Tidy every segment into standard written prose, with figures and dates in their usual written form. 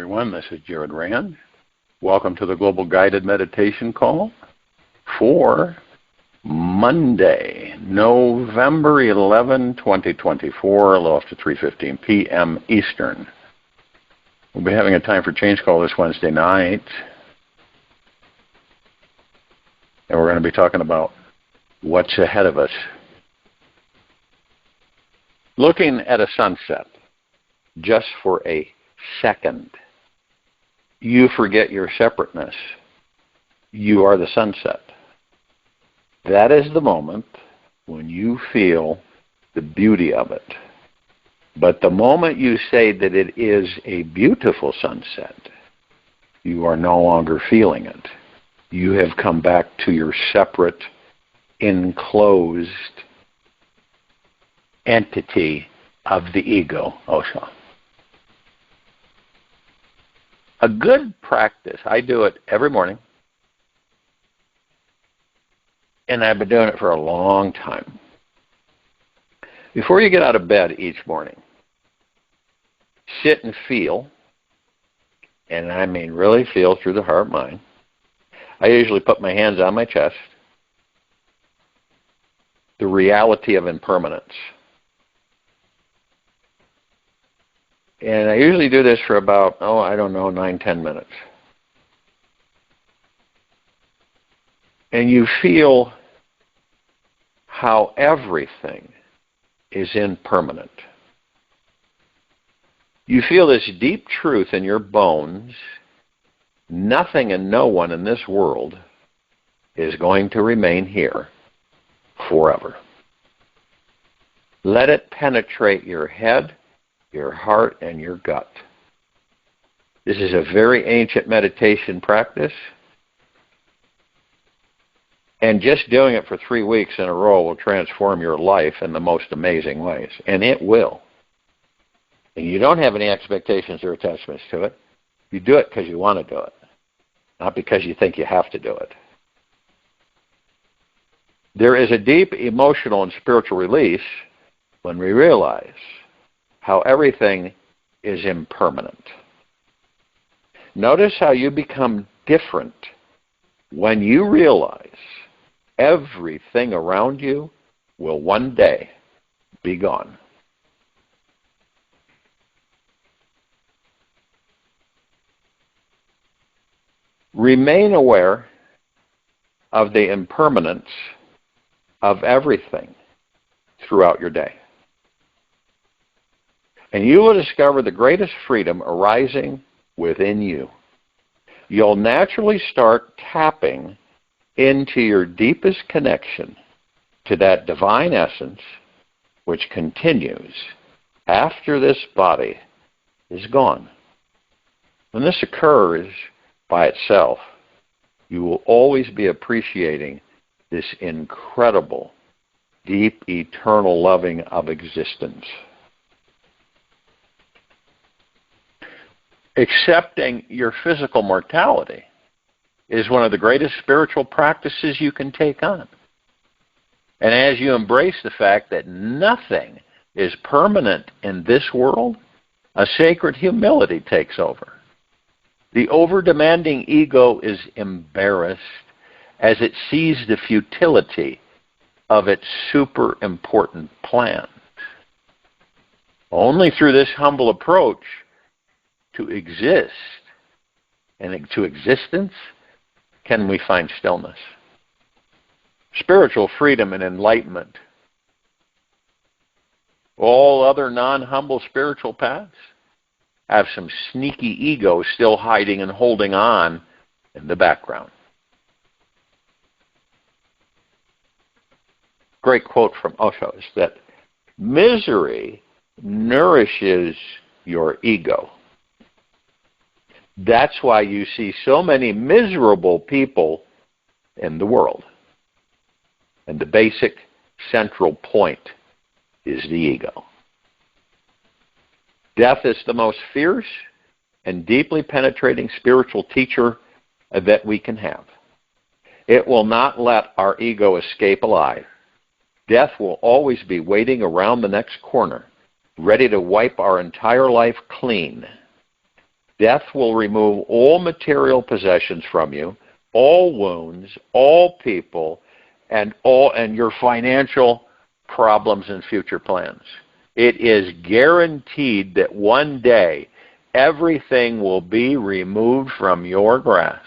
everyone. This is Jared Rand. Welcome to the Global Guided Meditation Call for Monday, November 11, 2024, a little after 3:15 p.m. Eastern. We'll be having a Time for Change call this Wednesday night. And we're going to be talking about what's ahead of us. Looking at a sunset, just for a second, you forget your separateness. You are the sunset. That is the moment when you feel the beauty of it. But the moment you say that it is a beautiful sunset, you are no longer feeling it. You have come back to your separate, enclosed entity of the ego, Osho. A good practice, I do it every morning, and I've been doing it for a long time. Before you get out of bed each morning, sit and feel, and I mean really feel through the heart mind. I usually put my hands on my chest. The reality of impermanence. And I usually do this for about, 9-10 minutes. And you feel how everything is impermanent. You feel this deep truth in your bones. Nothing and no one in this world is going to remain here forever. Let it penetrate your head, your heart, and your gut. This is a very ancient meditation practice. And just doing it for 3 weeks in a row will transform your life in the most amazing ways. And it will. And you don't have any expectations or attachments to it. You do it because you want to do it, not because you think you have to do it. There is a deep emotional and spiritual release when we realize how everything is impermanent. Notice how you become different when you realize everything around you will one day be gone. Remain aware of the impermanence of everything throughout your day. And you will discover the greatest freedom arising within you. You'll naturally start tapping into your deepest connection to that divine essence which continues after this body is gone. When this occurs by itself, you will always be appreciating this incredible, deep, eternal loving of existence. Accepting your physical mortality is one of the greatest spiritual practices you can take on. And as you embrace the fact that nothing is permanent in this world, a sacred humility takes over. The over-demanding ego is embarrassed as it sees the futility of its super important plan. Only through this humble approach to exist and to existence can we find stillness, spiritual freedom, and enlightenment. All other non-humble spiritual paths have some sneaky ego still hiding and holding on in the background. Great quote from Osho is that misery nourishes your ego. That's why you see so many miserable people in the world. And the basic central point is the ego. Death is the most fierce and deeply penetrating spiritual teacher that we can have. It will not let our ego escape alive. Death will always be waiting around the next corner, ready to wipe our entire life clean. Death will remove all material possessions from you, all wounds, all people, and your financial problems and future plans. It is guaranteed that one day everything will be removed from your grasp.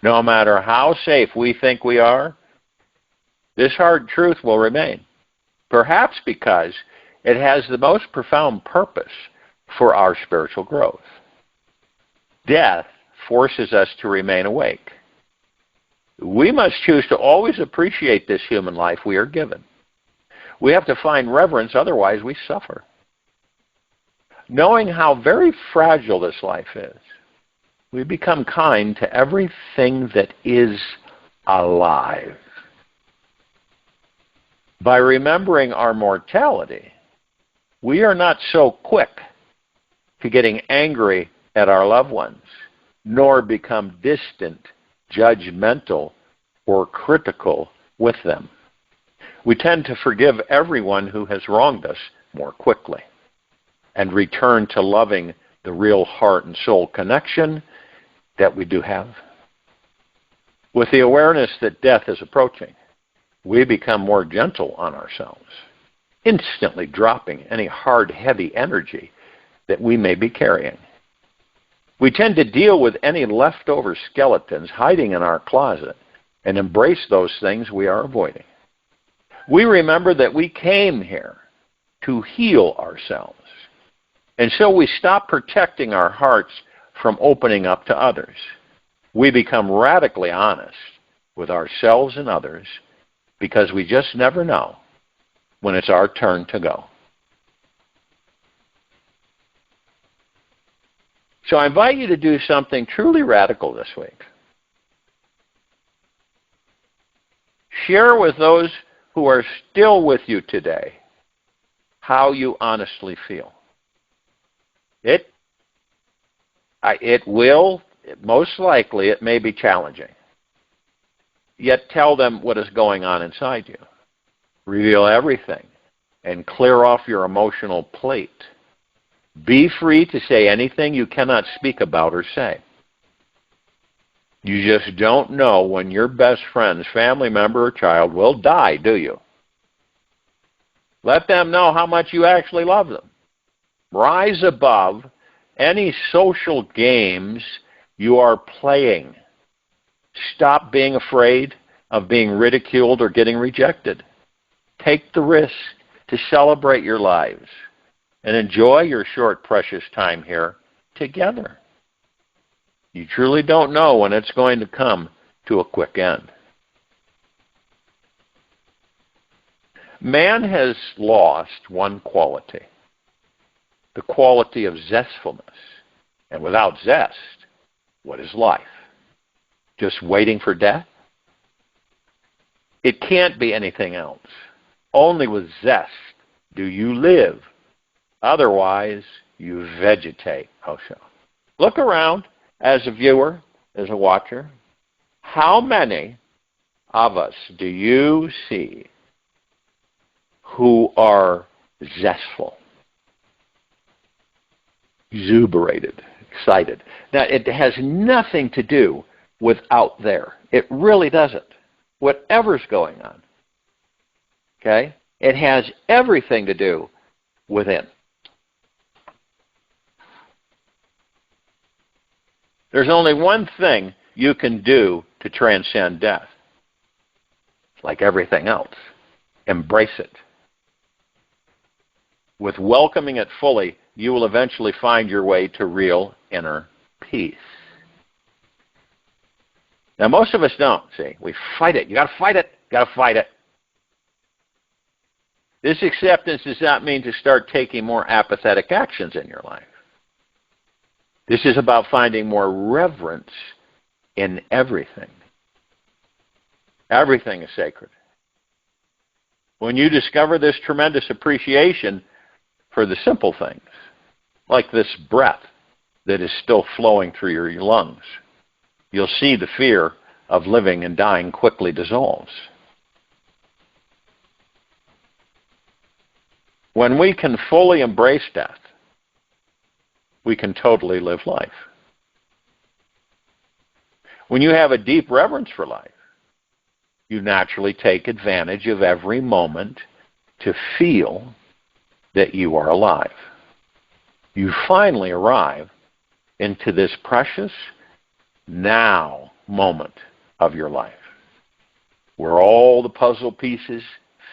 No matter how safe we think we are, this hard truth will remain. Perhaps because it has the most profound purpose for our spiritual growth. Death forces us to remain awake. We must choose to always appreciate this human life we are given. We have to find reverence, otherwise we suffer. Knowing how very fragile this life is, we become kind to everything that is alive. By remembering our mortality, we are not so quick to getting angry at our loved ones, nor become distant, judgmental, or critical with them. We tend to forgive everyone who has wronged us more quickly and return to loving the real heart and soul connection that we do have. With the awareness that death is approaching, we become more gentle on ourselves, instantly dropping any hard, heavy energy that we may be carrying. We tend to deal with any leftover skeletons hiding in our closet and embrace those things we are avoiding. We remember that we came here to heal ourselves, and so we stop protecting our hearts from opening up to others. We become radically honest with ourselves and others because we just never know when it's our turn to go. So I invite you to do something truly radical this week. Share with those who are still with you today how you honestly feel. Most likely, it may be challenging. Yet tell them what is going on inside you. Reveal everything and clear off your emotional plate. Be free to say anything you cannot speak about or say. You just don't know when your best friend's family member or child will die, do you? Let them know how much you actually love them. Rise above any social games you are playing. Stop being afraid of being ridiculed or getting rejected. Take the risk to celebrate your lives and enjoy your short, precious time here together. You truly don't know when it's going to come to a quick end. Man has lost one quality, the quality of zestfulness. And without zest, what is life? Just waiting for death? It can't be anything else. Only with zest do you live. Otherwise, you vegetate, Osho. Look around as a viewer, as a watcher. How many of us do you see who are zestful, exuberated, excited? Now, it has nothing to do with out there. It really doesn't. Whatever's going on, okay, it has everything to do within. There's only one thing you can do to transcend death. Like everything else, embrace it. With welcoming it fully, you will eventually find your way to real inner peace. Now, most of us don't, see. We fight it. You got to fight it. Got to fight it. This acceptance does not mean to start taking more apathetic actions in your life. This is about finding more reverence in everything. Everything is sacred. When you discover this tremendous appreciation for the simple things, like this breath that is still flowing through your lungs, you'll see the fear of living and dying quickly dissolves. When we can fully embrace death, we can totally live life. When you have a deep reverence for life, you naturally take advantage of every moment to feel that you are alive. You finally arrive into this precious now moment of your life, where all the puzzle pieces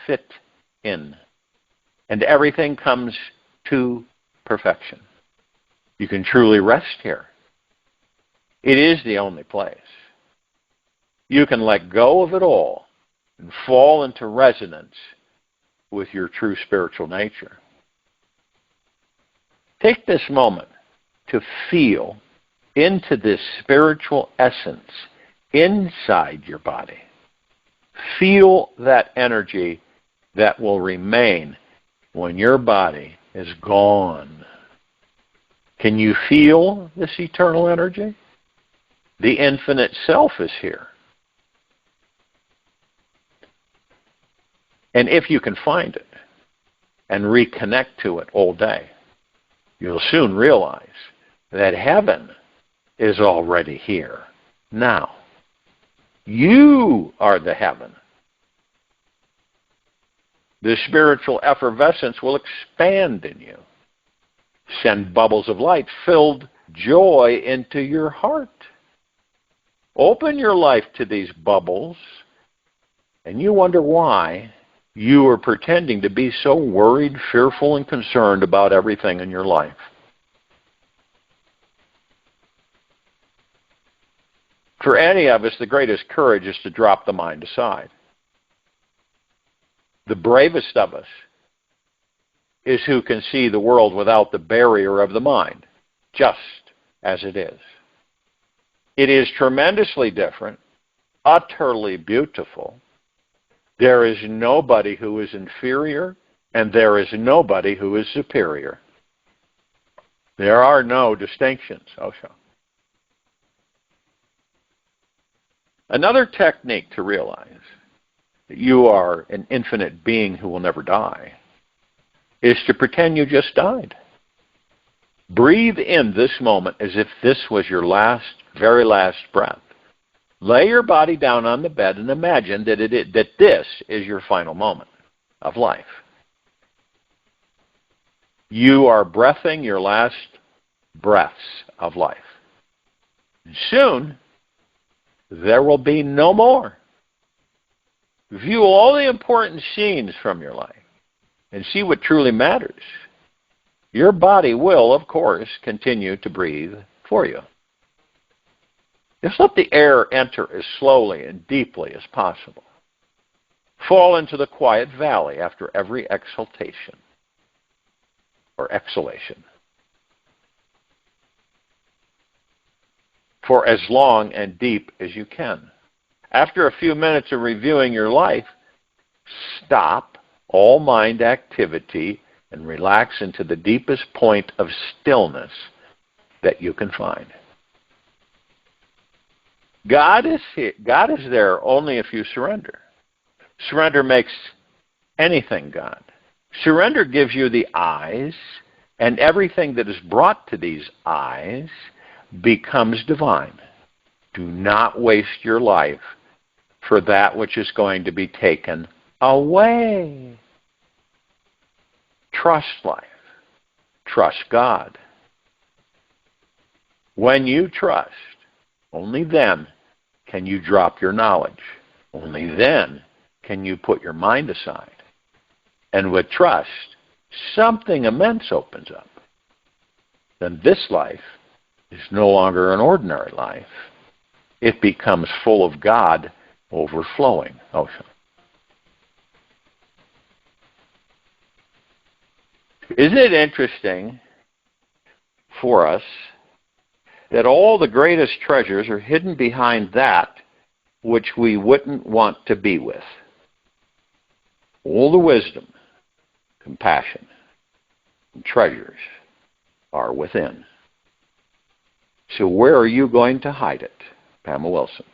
fit in and everything comes to perfection. You can truly rest here. It is the only place. You can let go of it all and fall into resonance with your true spiritual nature. Take this moment to feel into this spiritual essence inside your body. Feel that energy that will remain when your body is gone. Can you feel this eternal energy? The infinite self is here. And if you can find it and reconnect to it all day, you'll soon realize that heaven is already here now. You are the heaven. The spiritual effervescence will expand in you. Send bubbles of light, filled joy into your heart. Open your life to these bubbles, and you wonder why you are pretending to be so worried, fearful, and concerned about everything in your life. For any of us, the greatest courage is to drop the mind aside. The bravest of us is who can see the world without the barrier of the mind, just as it is. It is tremendously different, utterly beautiful. There is nobody who is inferior, and there is nobody who is superior. There are no distinctions, Osho. Another technique to realize that you are an infinite being who will never die is to pretend you just died. Breathe in this moment as if this was your very last breath. Lay your body down on the bed and imagine that this is your final moment of life. You are breathing your last breaths of life. And soon, there will be no more. View all the important scenes from your life and see what truly matters. Your body will, of course, continue to breathe for you. Just let the air enter as slowly and deeply as possible. Fall into the quiet valley after every exhaltation or exhalation. For as long and deep as you can. After a few minutes of reviewing your life, stop all mind activity and relax into the deepest point of stillness that you can find. God is there only if you surrender. Surrender makes anything God. Surrender gives you the eyes, and everything that is brought to these eyes becomes divine. Do not waste your life for that which is going to be taken away. Trust life. Trust God. When you trust, only then can you drop your knowledge. Only then can you put your mind aside. And with trust, something immense opens up. Then this life is no longer an ordinary life. It becomes full of God, overflowing. Ocean. Isn't it interesting for us that all the greatest treasures are hidden behind that which we wouldn't want to be with? All the wisdom, compassion, and treasures are within. So where are you going to hide it? Pamela Wilson.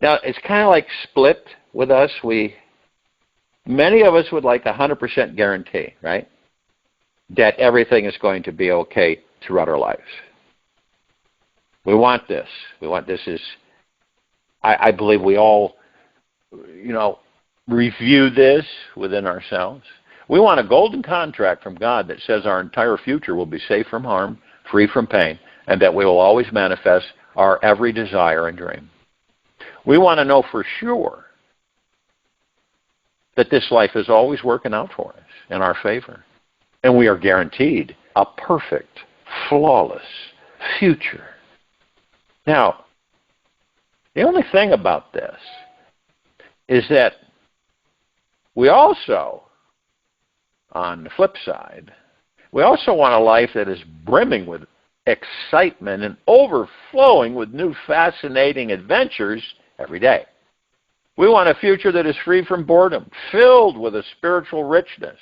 Now, it's kind of like split with us. Many of us would like 100% guarantee, right? that everything is going to be okay throughout our lives. We want this. We want this is, I believe we all, review this within ourselves. We want a golden contract from God that says our entire future will be safe from harm, free from pain, and that we will always manifest our every desire and dream. We want to know for sure that this life is always working out for us in our favor. And we are guaranteed a perfect, flawless future. Now, the only thing about this is that we also, on the flip side, we also want a life that is brimming with excitement and overflowing with new fascinating adventures every day. We want a future that is free from boredom, filled with a spiritual richness,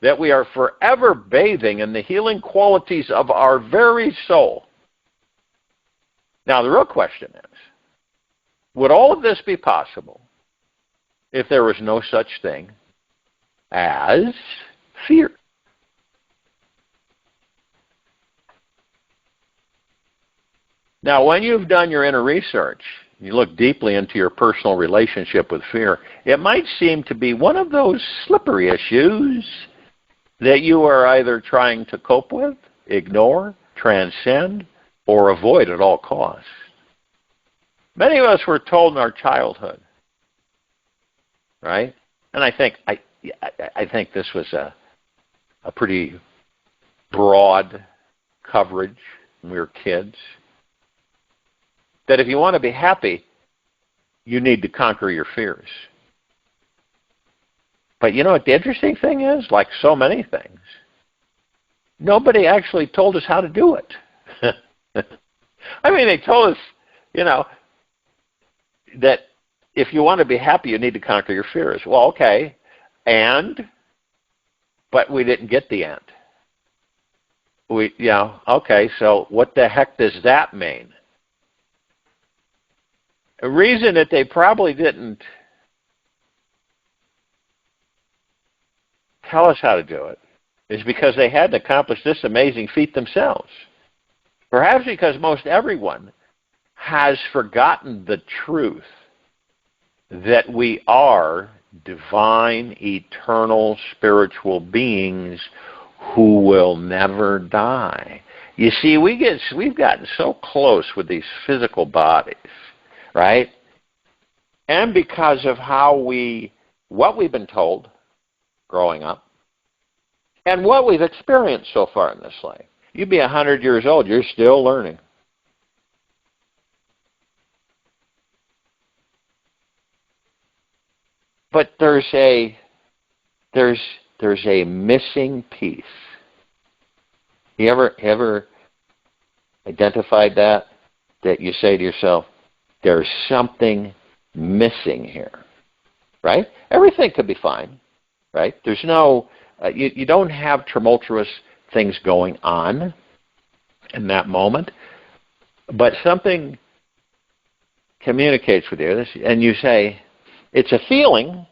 that we are forever bathing in the healing qualities of our very soul. Now, the real question is, would all of this be possible if there was no such thing as fear? Now, when you've done your inner research, you look deeply into your personal relationship with fear, it might seem to be one of those slippery issues that you are either trying to cope with, ignore, transcend, or avoid at all costs. Many of us were told in our childhood, right? And I think this was a pretty broad coverage when we were kids, that if you want to be happy, you need to conquer your fears. But you know what the interesting thing is? Like so many things, nobody actually told us how to do it. I mean, they told us, that if you want to be happy, you need to conquer your fears. Well, okay, but we didn't get the end. Okay, so what the heck does that mean? A reason that they probably didn't tell us how to do it is because they hadn't accomplished this amazing feat themselves. Perhaps because most everyone has forgotten the truth that we are divine, eternal, spiritual beings who will never die. You see, we've gotten so close with these physical bodies, right? And because of what we've been told growing up, and what we've experienced so far in this life. You'd be 100 years old, you're still learning. But there's a missing piece. You ever identified that you say to yourself, there's something missing here, right? Everything could be fine, right? There's no, you don't have tumultuous things going on in that moment, but something communicates with you, and you say, it's a feeling,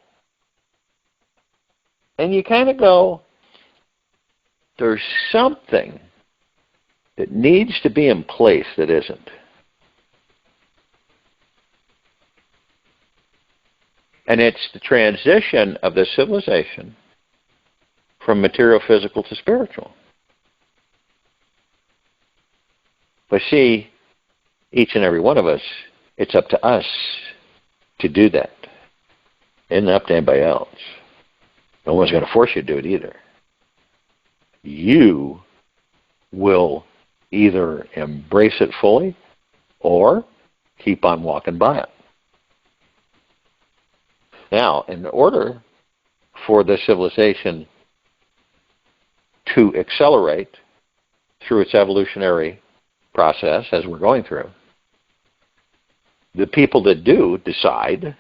and you kind of go, there's something that needs to be in place that isn't. And it's the transition of the civilization from material, physical to spiritual. But see, each and every one of us, it's up to us to do that. It isn't up to anybody else. No one's going to force you to do it either. You will either embrace it fully or keep on walking by it. Now, in order for the civilization to accelerate through its evolutionary process, as we're going through, the people that do decide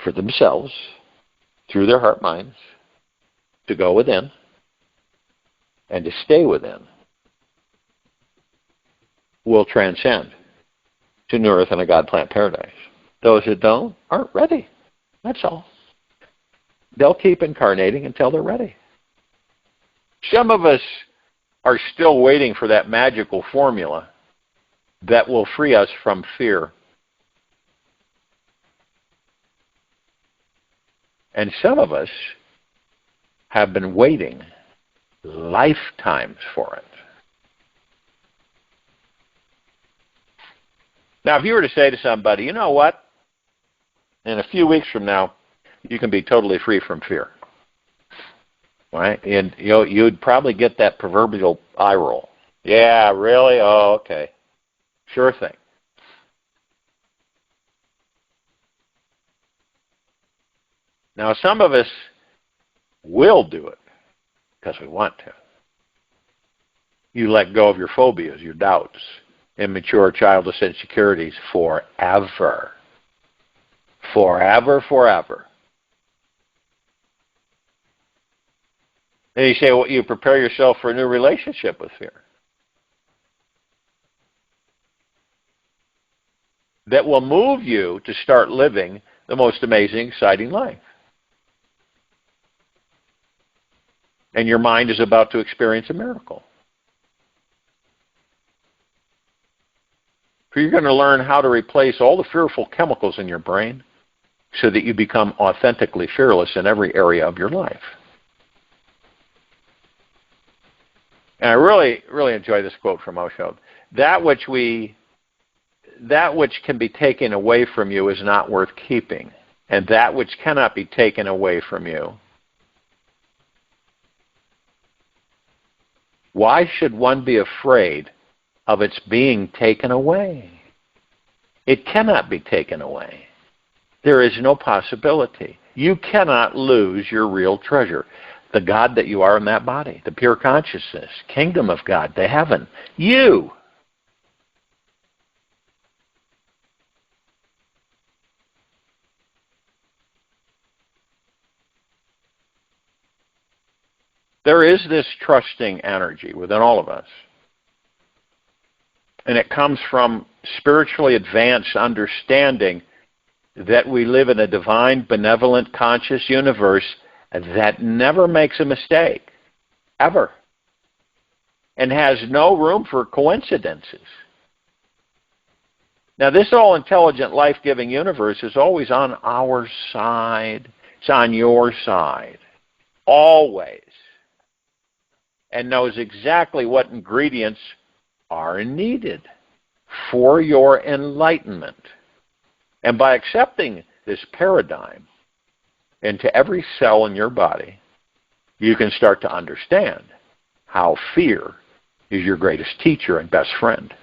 for themselves, through their heart minds, to go within and to stay within, will transcend to new earth and a God-plant paradise. Those that don't aren't ready. That's all. They'll keep incarnating until they're ready. Some of us are still waiting for that magical formula that will free us from fear. And some of us have been waiting lifetimes for it. Now, if you were to say to somebody, you know what, in a few weeks from now, you can be totally free from fear, right? And you'd probably get that proverbial eye roll. Yeah, really? Oh, okay. Sure thing. Now, some of us will do it because we want to. You let go of your phobias, your doubts, immature childish insecurities forever. Forever, forever. And you say, well, you prepare yourself for a new relationship with fear that will move you to start living the most amazing, exciting life. And your mind is about to experience a miracle. So you're going to learn how to replace all the fearful chemicals in your brain so that you become authentically fearless in every area of your life. And I really, really enjoy this quote from Osho. That which can be taken away from you is not worth keeping. And that which cannot be taken away from you, why should one be afraid of its being taken away? It cannot be taken away. There is no possibility. You cannot lose your real treasure. The God that you are in that body, the pure consciousness, kingdom of God, the heaven, you. There is this trusting energy within all of us. And it comes from spiritually advanced understanding that we live in a divine, benevolent, conscious universe that never makes a mistake, ever, and has no room for coincidences. Now, this all-intelligent, life-giving universe is always on our side. It's on your side, always, and knows exactly what ingredients are needed for your enlightenment. And by accepting this paradigm into every cell in your body, you can start to understand how fear is your greatest teacher and best friend.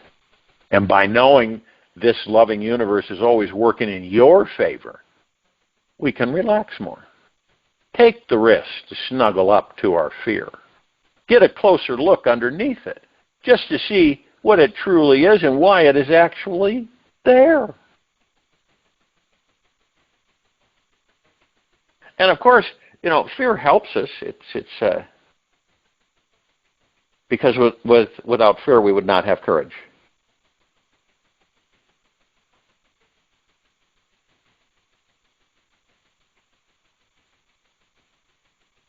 And by knowing this loving universe is always working in your favor, we can relax more. Take the risk to snuggle up to our fear. Get a closer look underneath it, just to see what it truly is and why it is actually there. And of course, fear helps us. It's because without fear we would not have courage.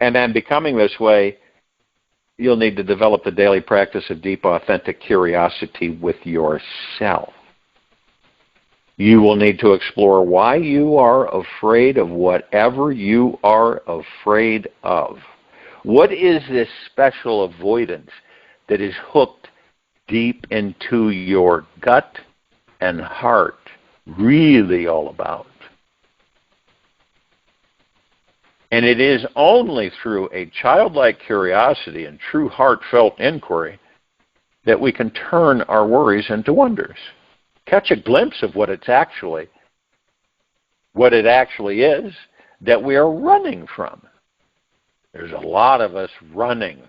And then becoming this way, you'll need to develop the daily practice of deep, authentic curiosity with yourself. You will need to explore why you are afraid of whatever you are afraid of. What is this special avoidance that is hooked deep into your gut and heart really all about? And it is only through a childlike curiosity and true heartfelt inquiry that we can turn our worries into wonders. Catch a glimpse of what it actually is that we are running from. There's a lot of us running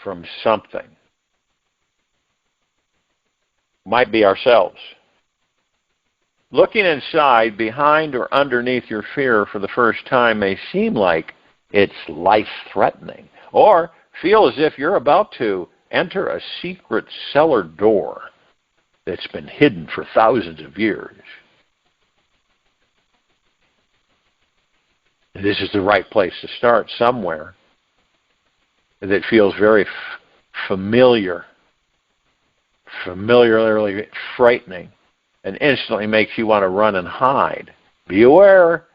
from something. Might be ourselves. Looking inside, behind or underneath your fear for the first time may seem like it's life-threatening, or feel as if you're about to enter a secret cellar door that's been hidden for thousands of years. This is the right place to start somewhere. that feels very familiar, familiarly frightening, and instantly makes you want to run and hide. Be aware.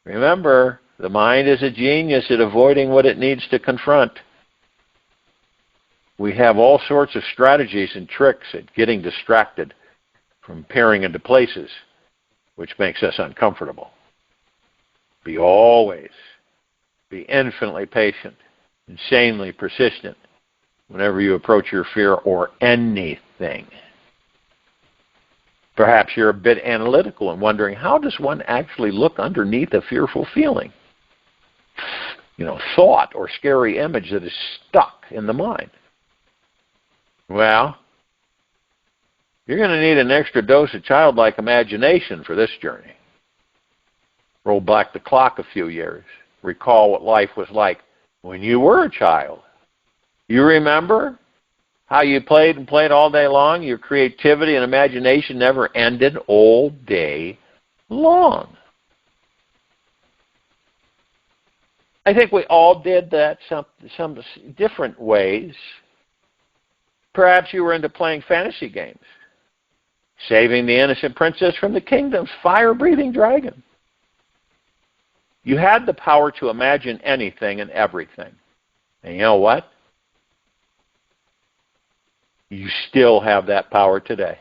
Remember, the mind is a genius at avoiding what it needs to confront. We have all sorts of strategies and tricks at getting distracted from peering into places, which makes us uncomfortable. Be infinitely patient, insanely persistent whenever you approach your fear or anything. Perhaps you're a bit analytical and wondering, how does one actually look underneath a fearful feeling? Thought or scary image that is stuck in the mind. Well, you're going to need an extra dose of childlike imagination for this journey. Roll back the clock a few years. Recall what life was like when you were a child. You remember how you played and played all day long? Your creativity and imagination never ended all day long. I think we all did that some different ways. Perhaps you were into playing fantasy games, saving the innocent princess from the kingdom's fire-breathing dragon. You had the power to imagine anything and everything. And you know what? You still have that power today.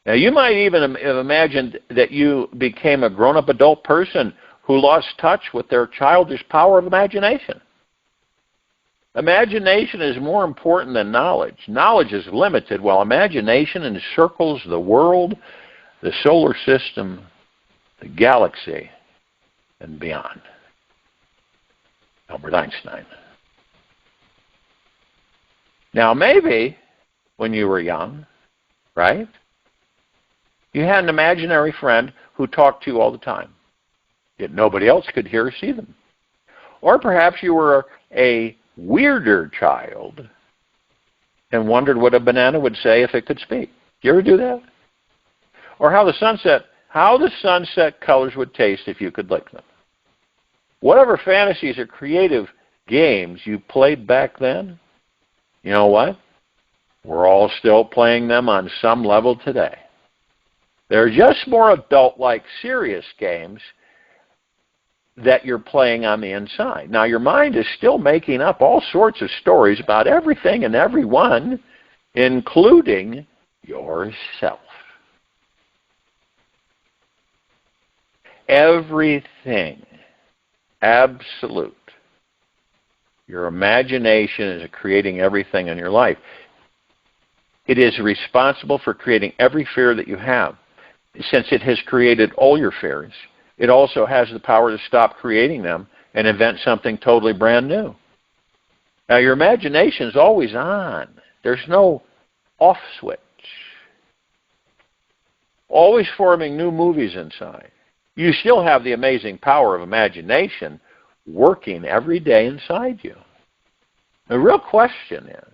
Now, you might even have imagined that you became a grown-up adult person who lost touch with their childish power of imagination. Imagination is more important than knowledge. Knowledge is limited, while imagination encircles the world, the solar system, the galaxy, and beyond. Albert Einstein. Now, maybe when you were young, right, you had an imaginary friend who talked to you all the time, yet nobody else could hear or see them. Or perhaps you were a weirder child and wondered what a banana would say if it could speak. Do you ever do that? Or how the sunset colors would taste if you could lick them. Whatever fantasies or creative games you played back then, you know what? We're all still playing them on some level today. They're just more adult-like, serious games that you're playing on the inside. Now, your mind is still making up all sorts of stories about everything and everyone, including yourself. Everything, absolute. Your imagination is creating everything in your life. It is responsible for creating every fear that you have. Since it has created all your fears, it also has the power to stop creating them and invent something totally brand new. Now, your imagination is always on. There's no off switch. Always forming new movies inside. You still have the amazing power of imagination working every day inside you. The real question is,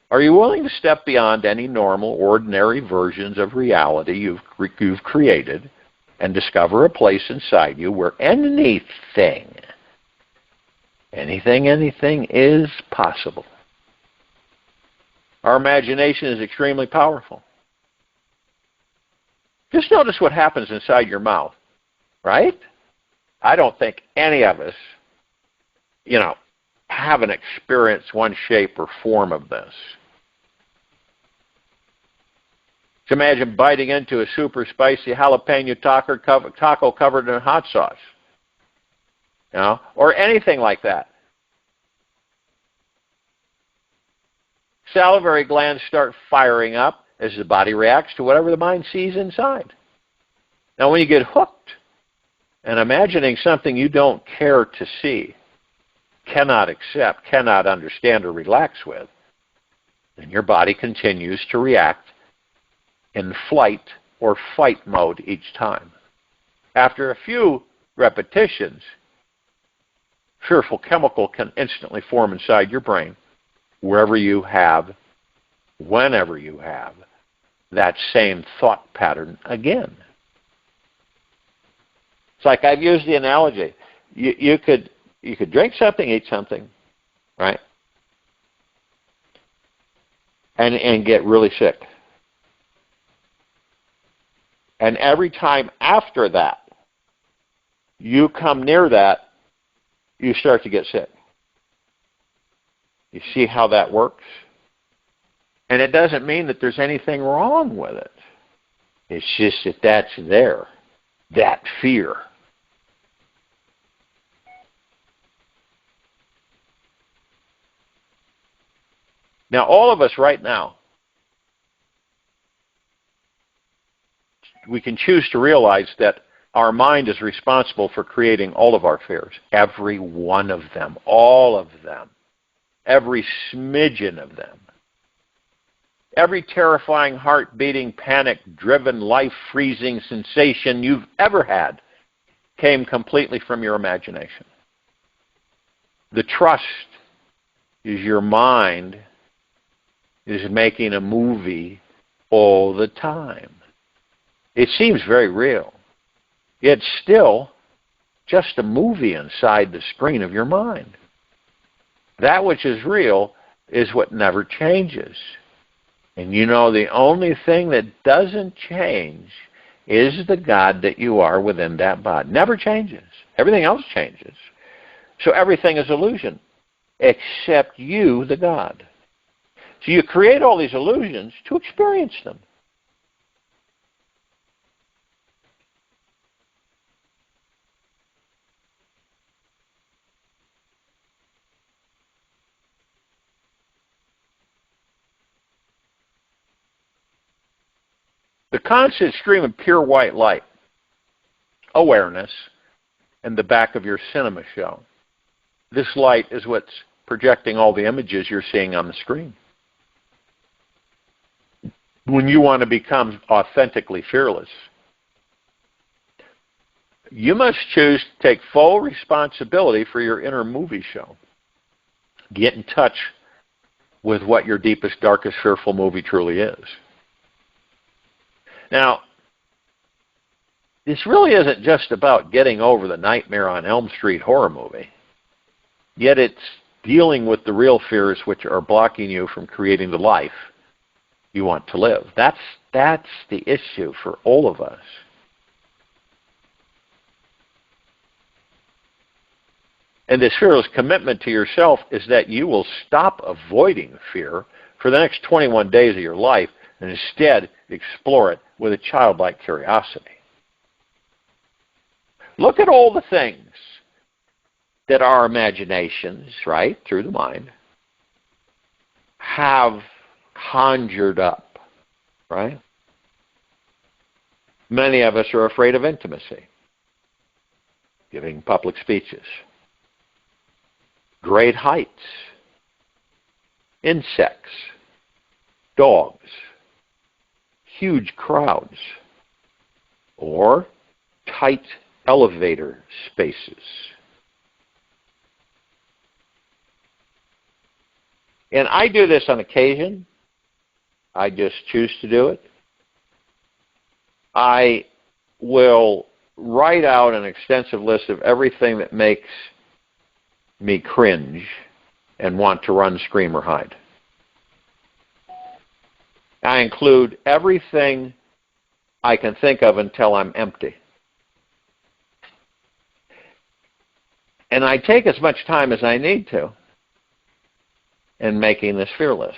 are you willing to step beyond any normal, ordinary versions of reality you've created and discover a place inside you where anything is possible? Our imagination is extremely powerful. Just notice what happens inside your mouth, right? I don't think any of us, haven't experienced one shape or form of this. Just imagine biting into a super spicy jalapeno taco covered in hot sauce, or anything like that. Salivary glands start firing up as the body reacts to whatever the mind sees inside. Now, when you get hooked and imagining something you don't care to see, cannot accept, cannot understand, or relax with, then your body continues to react in flight or fight mode each time. After a few repetitions, fearful chemical can instantly form inside your brain wherever you have, whenever you have, that same thought pattern again. It's like I've used the analogy. You could You could drink something, eat something, right? And get really sick. And every time after that, you come near that, you start to get sick. You see how that works? And it doesn't mean that there's anything wrong with it. It's just that that's there, that fear. Now, all of us right now, we can choose to realize that our mind is responsible for creating all of our fears. Every one of them. All of them. Every smidgen of them. Every terrifying, heart-beating, panic-driven, life-freezing sensation you've ever had came completely from your imagination. The trust is your mind is making a movie all the time. It seems very real. It's still just a movie inside the screen of your mind. That which is real is what never changes. And you know, the only thing that doesn't change is the God that you are within that body. Never changes. Everything else changes. So everything is illusion, except you, the God. So you create all these illusions to experience them. The constant stream of pure white light, awareness, in the back of your cinema show. This light is what's projecting all the images you're seeing on the screen. When you want to become authentically fearless, you must choose to take full responsibility for your inner movie show. Get in touch with what your deepest, darkest, fearful movie truly is. Now, this really isn't just about getting over the Nightmare on Elm Street horror movie. Yet it's dealing with the real fears which are blocking you from creating the life you want to live. That's the issue for all of us. And this fearless commitment to yourself is that you will stop avoiding fear for the next 21 days of your life and instead explore it with a childlike curiosity. Look at all the things that our imaginations, right, through the mind, have conjured up, right? Many of us are afraid of intimacy, giving public speeches, great heights, insects, dogs, huge crowds, or tight elevator spaces. And I do this on occasion. I just choose to do it. I will write out an extensive list of everything that makes me cringe and want to run, scream, or hide. I include everything I can think of until I'm empty. And I take as much time as I need to in making this fear list.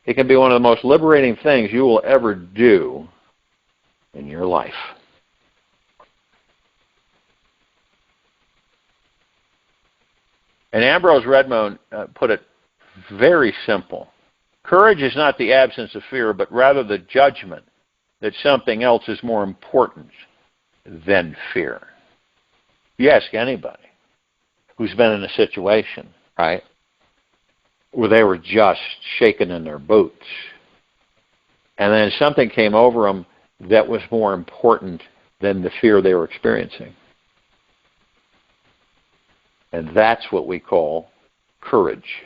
It can be one of the most liberating things you will ever do in your life. And Ambrose Redmond put it very simple. Courage is not the absence of fear, but rather the judgment that something else is more important than fear. You ask anybody who's been in a situation, right, where they were just shaking in their boots, and then something came over them that was more important than the fear they were experiencing. And that's what we call courage.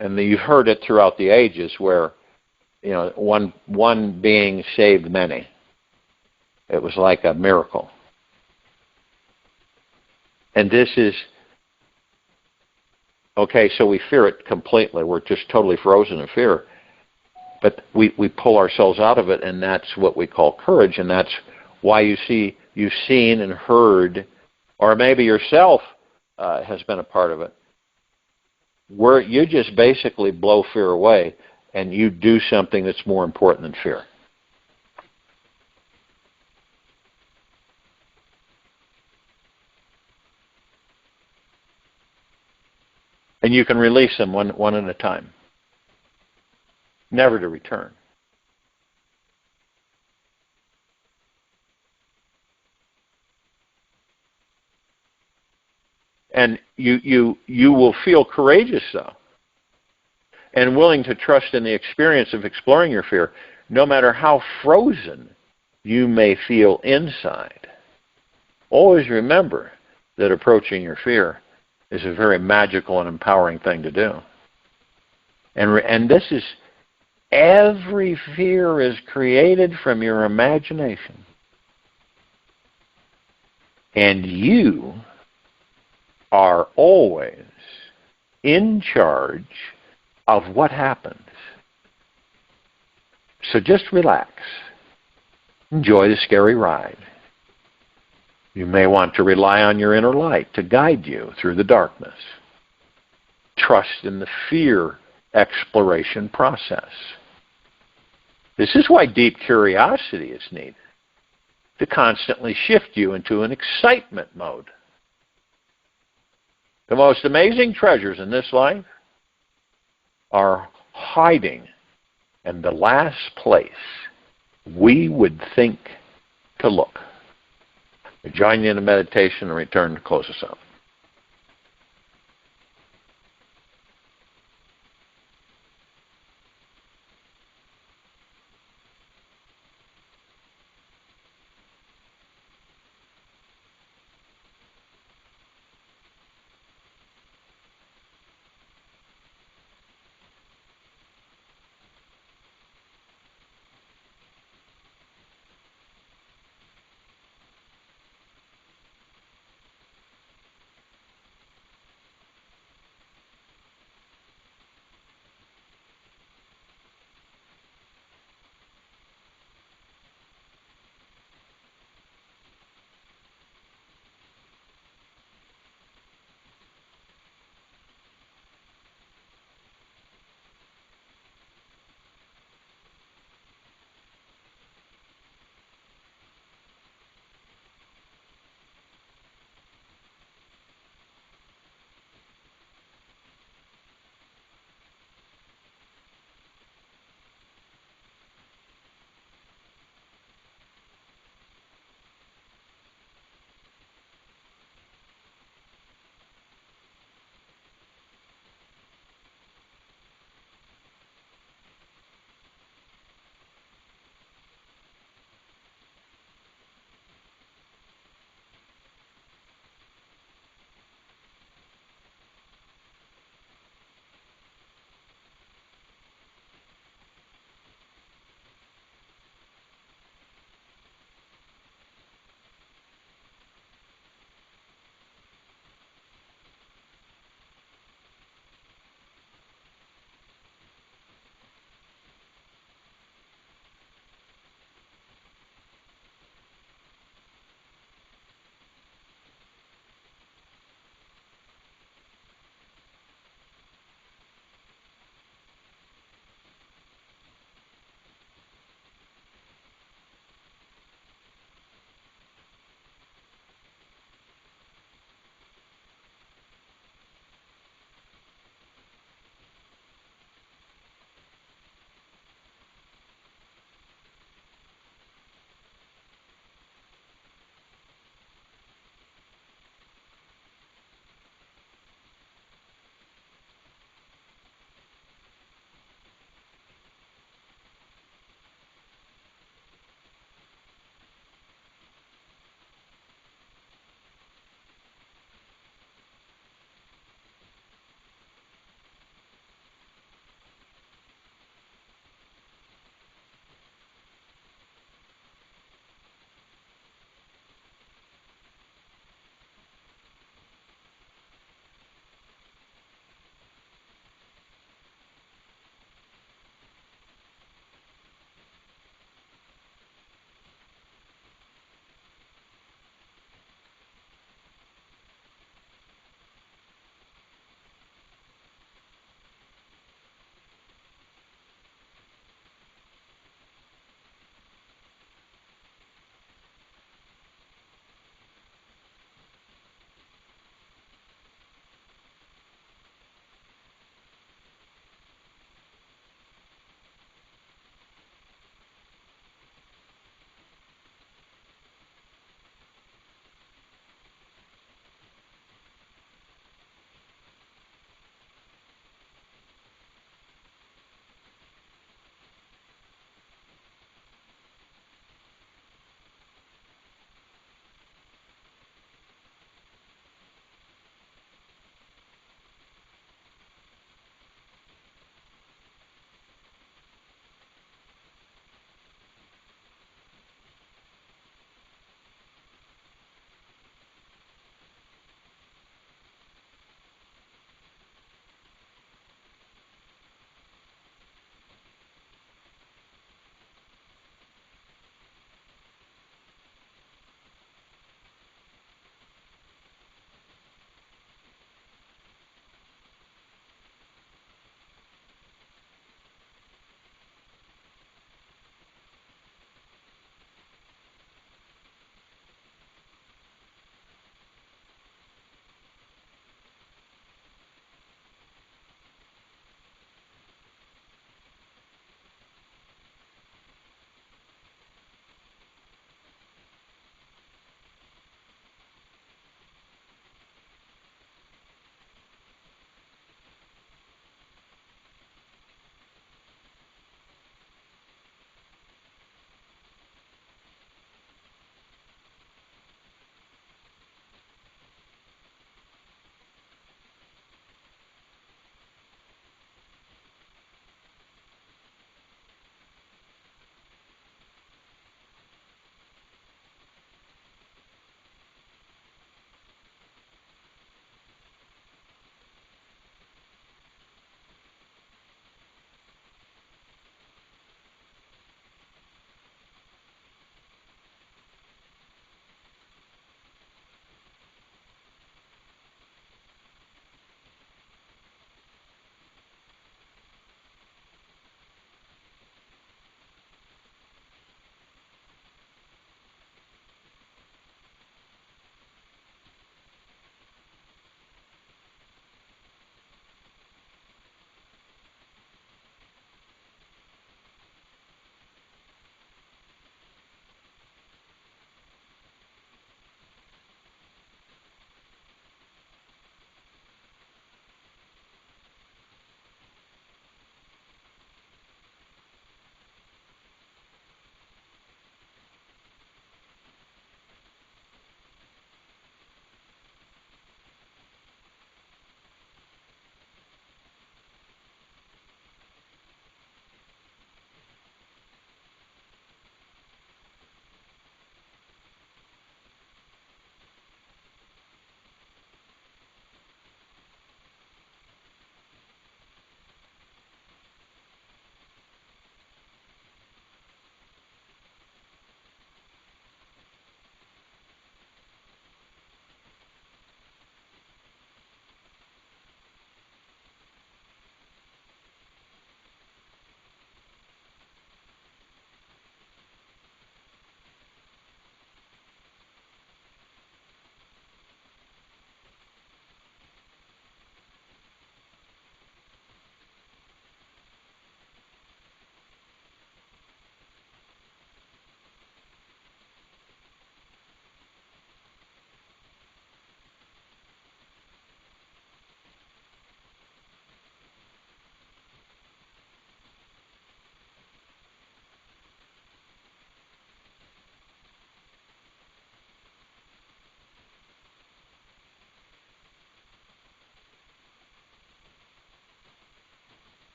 And you've heard it throughout the ages where, you know, one being saved many. It was like a miracle. And this is, okay, so we fear it completely. We're just totally frozen in fear. But we pull ourselves out of it, and that's what we call courage, and that's why you've seen and heard, or maybe yourself has been a part of it, where you just basically blow fear away and you do something that's more important than fear. And you can release them one at a time, never to return. And you will feel courageous, though, and willing to trust in the experience of exploring your fear, no matter how frozen you may feel inside. Always remember that approaching your fear is a very magical and empowering thing to do. And this is, every fear is created from your imagination. And you are always in charge of what happens. So just relax. Enjoy the scary ride. You may want to rely on your inner light to guide you through the darkness. Trust in the fear exploration process. This is why deep curiosity is needed, to constantly shift you into an excitement mode. The most amazing treasures in this life are hiding in the last place we would think to look. I join you in a meditation and return to close us up.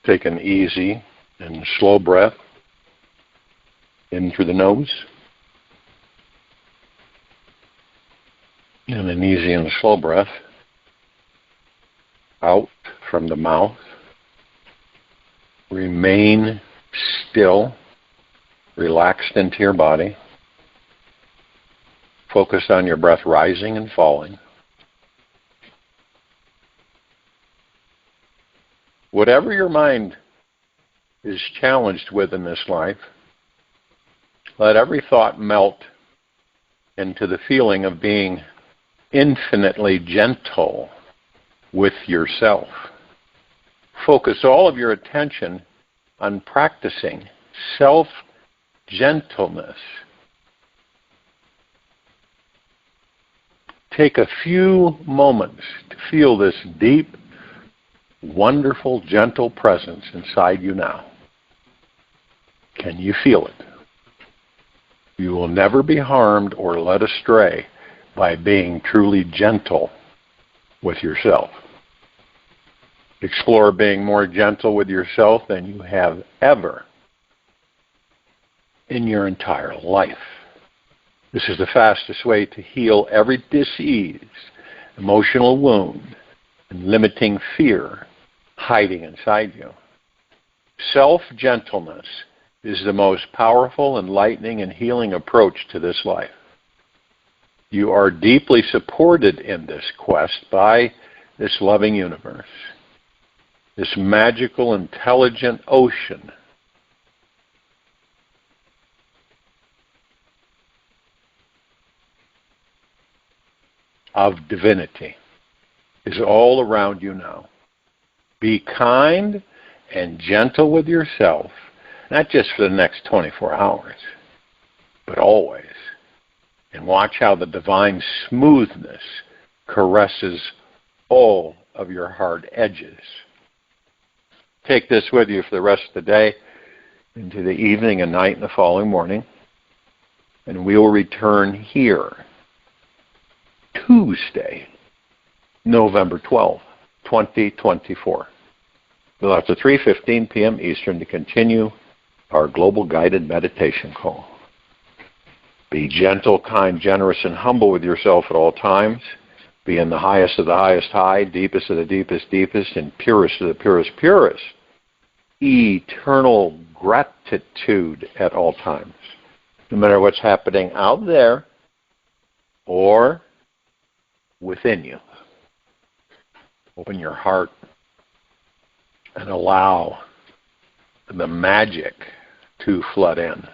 Take an easy and slow breath in through the nose, and an easy and slow breath out from the mouth. Remain still, relaxed into your body. Focus on your breath rising and falling. Whatever your mind is challenged with in this life, let every thought melt into the feeling of being infinitely gentle with yourself. Focus all of your attention on practicing self-gentleness. Take a few moments to feel this deep, wonderful, gentle presence inside you now. Can you feel it? You will never be harmed or led astray by being truly gentle with yourself. Explore being more gentle with yourself than you have ever in your entire life. This is the fastest way to heal every disease, emotional wound, and limiting fear hiding inside you. Self-gentleness is the most powerful, enlightening, and healing approach to this life. You are deeply supported in this quest by this loving universe, this magical, intelligent ocean of divinity is all around you now. Be kind and gentle with yourself, not just for the next 24 hours, but always. And watch how the divine smoothness caresses all of your hard edges. Take this with you for the rest of the day, into the evening and night and the following morning, and we will return here Tuesday, November 12th, 2024. We'll have to 3:15 p.m. Eastern to continue our global guided meditation call. Be gentle, kind, generous, and humble with yourself at all times. Be in the highest of the highest high, deepest of the deepest deepest, and purest of the purest purest. Eternal gratitude at all times. No matter what's happening out there or within you. Open your heart and allow the magic to flood in.